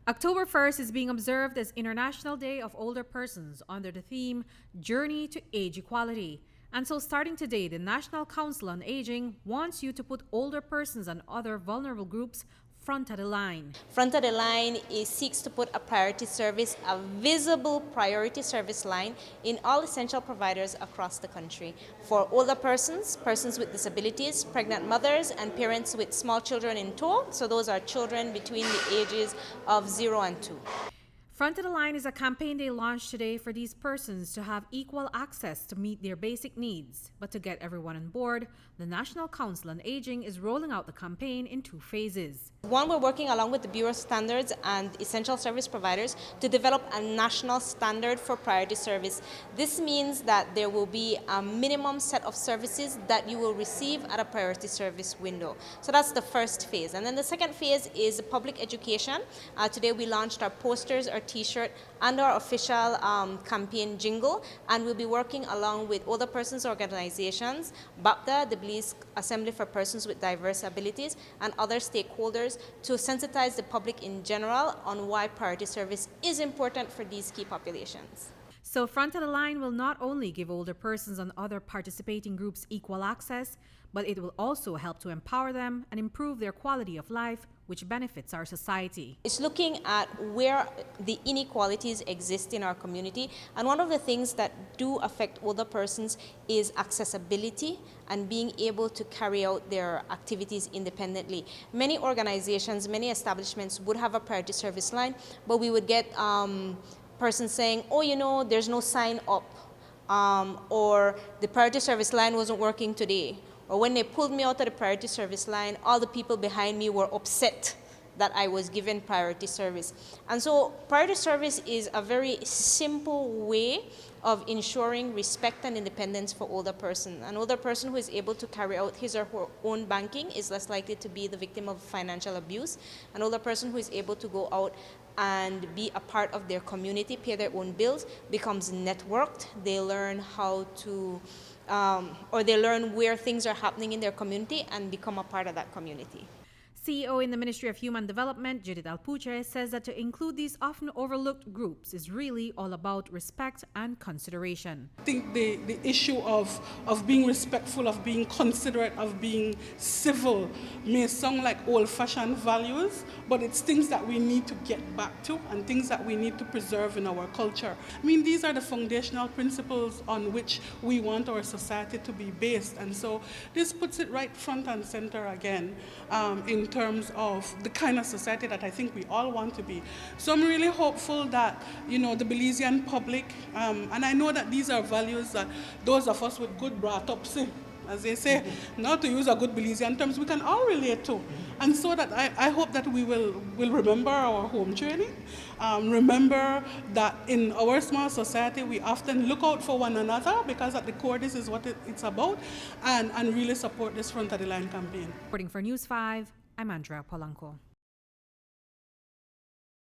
October 1st is being observed as International Day of Older Persons under the theme Journey to Age Equality. And so starting today, the National Council on Aging wants you to put older persons and other vulnerable groups front of the line. Front of the line seeks to put a priority service, a visible priority service line in all essential providers across the country for older persons, persons with disabilities, pregnant mothers, and parents with small children in tow. So those are children between the ages of 0 and 2. Front of the Line is a campaign they launched today for these persons to have equal access to meet their basic needs. But to get everyone on board, the National Council on Aging is rolling out the campaign in 2 phases. One, we're working along with the Bureau of Standards and essential service providers to develop a national standard for priority service. This means that there will be a minimum set of services that you will receive at a priority service window. So that's the first phase. And then the second phase is public education. Today we launched our posters, our T-shirt, and our official campaign jingle, and we'll be working along with older persons organizations, BAPDA, the Belize Assembly for Persons with Diverse Abilities, and other stakeholders to sensitize the public in general on why priority service is important for these key populations. So Front of the Line will not only give older persons and other participating groups equal access, but it will also help to empower them and improve their quality of life, which benefits our society. It's looking at where the inequalities exist in our community, and one of the things that do affect older persons is accessibility and being able to carry out their activities independently. Many organizations, many establishments would have a priority service line, but we would get persons saying, oh, you know, there's no sign up, or the priority service line wasn't working today. Or when they pulled me out of the priority service line, all the people behind me were upset that I was given priority service. And so priority service is a very simple way of ensuring respect and independence for older person. An older person who is able to carry out his or her own banking is less likely to be the victim of financial abuse. An older person who is able to go out and be a part of their community, pay their own bills, becomes networked. They learn how to, or they learn where things are happening in their community and become a part of that community. CEO in the Ministry of Human Development, Judith Alpuche, says that to include these often overlooked groups is really all about respect and consideration. I think the issue of being respectful, of being considerate, of being civil may sound like old-fashioned values, but it's things that we need to get back to and things that we need to preserve in our culture. I mean, these are the foundational principles on which we want our society to be based, and so this puts it right front and center again in terms of the kind of society that I think we all want to be. So I'm really hopeful that, you know, the Belizean public, and I know that these are values that those of us with good brought-ups, as they say, not to use a good Belizean terms, we can all relate to. And so that I hope that we will remember our home training, remember that in our small society we often look out for one another because at the core this is what it's about, and really support this Front of the Line campaign. Reporting for News 5, I'm Andrea Polanco.